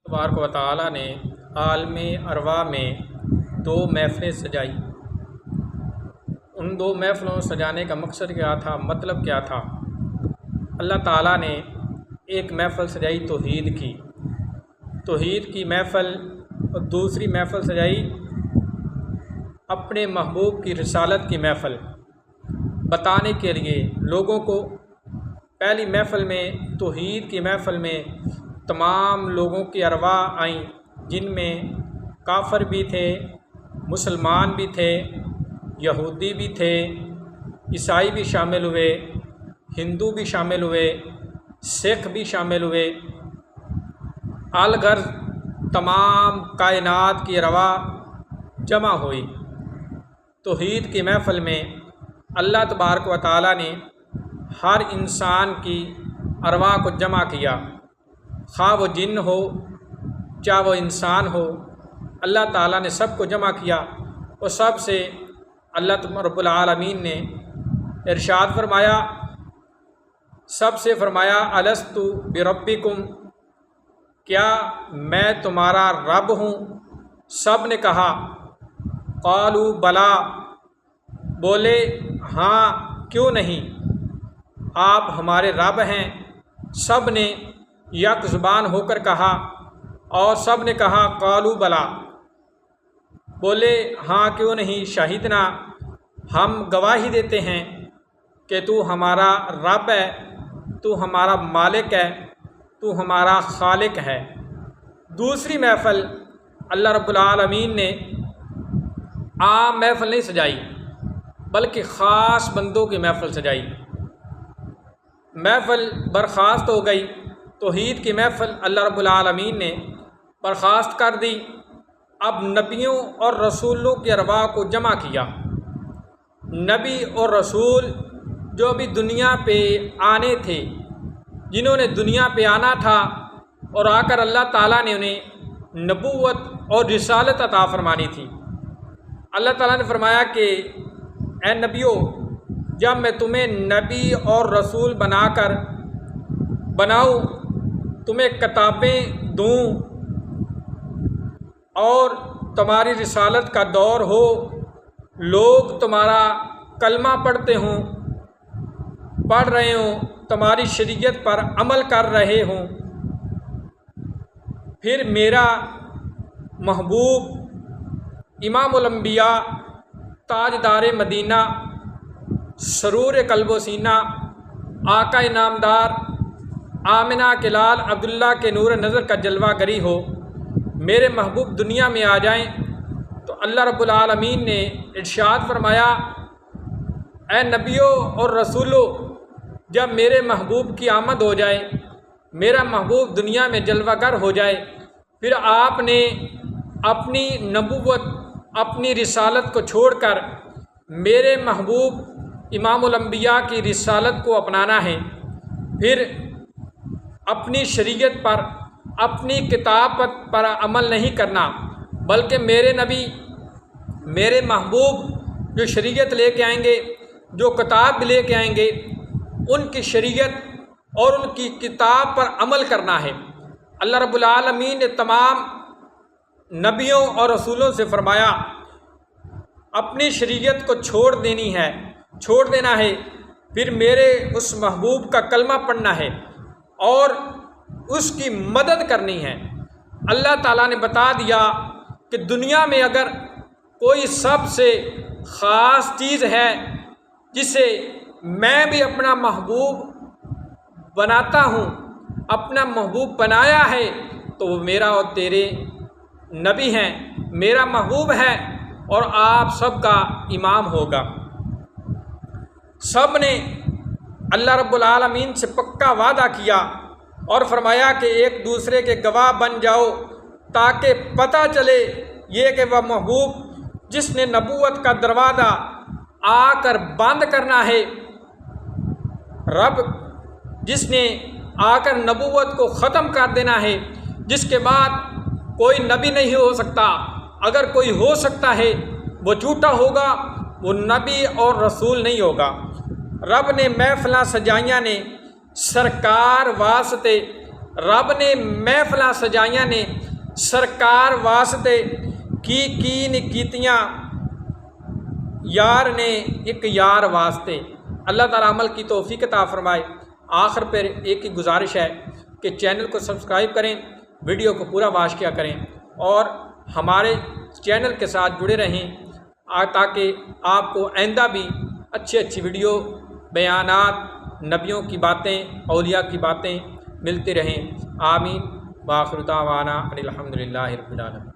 तबारक व तआला ने आलम अरवा में 2 महफ़िलें सजाई। उन 2 महफ़िलों सजाने का मकसद क्या था, मतलब क्या था? अल्लाह ताला ने एक महफ़िल सजाई तौहीद की महफ़िल, और दूसरी महफ़िल सजाई अपने महबूब की रिसालत की महफ़िल बताने के लिए लोगों को। पहली महफ़िल में, तौहीद की महफ़िल में तमाम लोगों की अरवा आईं, जिनमें काफ़िर भी थे, मुसलमान भी थे, यहूदी भी थे, ईसाई भी शामिल हुए, हिंदू भी शामिल हुए, सिख भी शामिल हुए। अलगर्ज तमाम कायनात की अरवा जमा हुई। तौहीद की महफ़िल में अल्लाह तबारक व तआला ने हर इंसान की अरवा को जमा किया, खा वो जिन हो चाहे वो इंसान हो। अल्लाह ताला ने सबको जमा किया और सब से अल्लाह रब्बुल आलमीन ने इरशाद फरमाया, सबसे फरमाया अलस्तु बिरब्बिकुम, क्या मैं तुम्हारा रब हूँ? सब ने कहा क़ालू बला, बोले हाँ क्यों नहीं, आप हमारे रब हैं। सब ने यक ज़ुबान होकर कहा और सब ने कहा क़ालू बला, बोले हाँ क्यों नहीं, शहीदना, हम गवाही देते हैं कि तू हमारा रब है, तू हमारा मालिक है, तू हमारा खालिक है। दूसरी महफ़िल अल्लाह रब्बुल आलमीन ने आम महफ़िल नहीं सजाई, बल्कि ख़ास बंदों की महफ़िल सजाई। महफ़िल बर्खास्त हो गई, तौहीद की महफ़िल अल्लाह रब्बुल आलमीन ने बर्खास्त कर दी। अब नबियों और रसूलों की अरवा को जमा किया। नबी और रसूल जो भी दुनिया पे आने थे, जिन्होंने दुनिया पे आना था और आकर अल्लाह ताला ने उन्हें नबूवत और रिसालत अता फरमानी थी। अल्लाह ताला ने फरमाया कि ए नबियों, जब मैं तुम्हें नबी और रसूल बनाऊं, तुम्हें किताबें दूं और तुम्हारी रिसालत का दौर हो, लोग तुम्हारा कलमा पढ़ रहे हों, तुम्हारी शरीयत पर अमल कर रहे हों, फिर मेरा महबूब इमामुल अंबिया, ताजदार मदीना, सरूर कल्बो सीना, आका इनामदार, आमिना के लाल अब्दुल्ला के नूर नज़र का जलवा गरी हो, मेरे महबूब दुनिया में आ जाएं। तो अल्लाह रब्बुल आलमीन ने इरशाद फरमाया, ए नबियों और रसूलों, जब मेरे महबूब की आमद हो जाए, मेरा महबूब दुनिया में जलवागर हो जाए, फिर आपने अपनी नबूवत, अपनी रिसालत को छोड़कर मेरे महबूब इमामुल अंबिया की रिसालत को अपनाना है। फिर अपनी शरीयत पर, अपनी किताब पर अमल नहीं करना, बल्कि मेरे नबी, मेरे महबूब जो शरीयत लेके आएंगे, जो किताब लेके आएंगे, उनकी शरीयत और उनकी किताब पर अमल करना है। अल्लाह रब्बुल आलमीन ने तमाम नबियों और रसूलों से फरमाया, अपनी शरीयत को छोड़ देना है, फिर मेरे उस महबूब का कलमा पढ़ना है और उसकी मदद करनी है। अल्लाह ताला ने बता दिया कि दुनिया में अगर कोई सबसे ख़ास चीज़ है जिसे मैं भी अपना महबूब बनाता हूँ, अपना महबूब बनाया है, तो वो मेरा और तेरे नबी हैं, मेरा महबूब है और आप सबका इमाम होगा। सब ने अल्लाह रब्बुल आलमीन से पक्का वादा किया और फरमाया कि एक दूसरे के गवाह बन जाओ, ताकि पता चले ये कि वह महबूब जिसने नबूवत का दरवाज़ा आकर बंद करना है, रब जिसने आकर नबूवत को ख़त्म कर देना है, जिसके बाद कोई नबी नहीं हो सकता, अगर कोई हो सकता है वो झूठा होगा, वो नबी और रसूल नहीं होगा। रब ने महफ़िलां सजाइयां ने सरकार वास्ते, रब ने महफिलां सजाइयां ने सरकार वास्ते की कीतियां यार ने एक यार वास्ते। अल्लाह ताला अमल की तौफीक अता फरमाए। आखिर पर एक ही गुजारिश है कि चैनल को सब्सक्राइब करें, वीडियो को पूरा वाच किया करें और हमारे चैनल के साथ जुड़े रहें ताकि आपको आइंदा भी अच्छी वीडियो, बयानात, नबियों की बातें, औलिया की बातें मिलती रहें। आमीन। व आखिर दावाना अनिल हम्दुलिल्लाहि रब्बिल आलमीन।